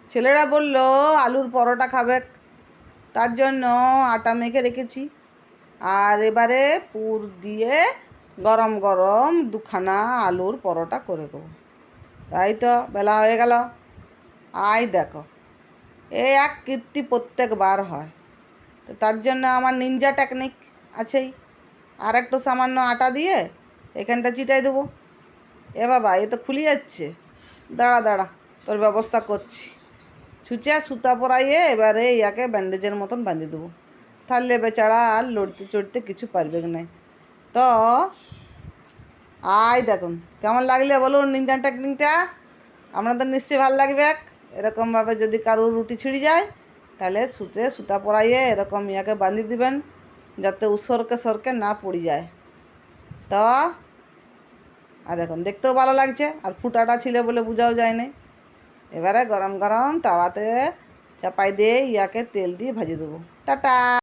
ছেলেরা বলল আলুর পরোটা খাবে, তার জন্য আটা মেখে রেখেছি। আর এবারে পুর দিয়ে গরম গরম দুখানা আলুর পরোটা করে দেবো। তাই তো বেলা হয়ে গেল। আয় দেখো, এই এক কীর্তি প্রত্যেকবার হয়। তো তার জন্য আমার নিনজা টেকনিক আছেই। আর একটু সামান্য আটা দিয়ে এখানটা চিটাই দেবো। এ বাবা, এ তো খুলে যাচ্ছে। দাঁড়া দাঁড়া, তোর ব্যবস্থা করছি। ছুঁচে সুতা পরাইয়ে এবারে ইয়াকে ব্যান্ডেজের মতন বাঁধিয়ে দেবো। তাহলে বেচারা আর লড়তে চড়তে কিছু পারবে না। তো আয় দেখুন, কেমন লাগলে বলুন নিনজা টেকনিকটা? আপনাদের নিশ্চয়ই ভালো লাগবে। এরকমভাবে যদি কারোর রুটি ছিঁড়ে যায় তাহলে সুতা পরাইয়ে এরকম ইয়াকে বাঁধিয়ে দিবেন, যাতে সরকে সরকে না পড়ে যায়। তো আর দেখুন, দেখতেও ভালো লাগছে, আর ফুটাটা ছিল বলে বোঝাও যায় না। এবারে গরম গরম তাওয়াতে চাপাই দিয়ে ইয়াকে তেল দিয়ে ভাজিয়ে দেবো। টাটা।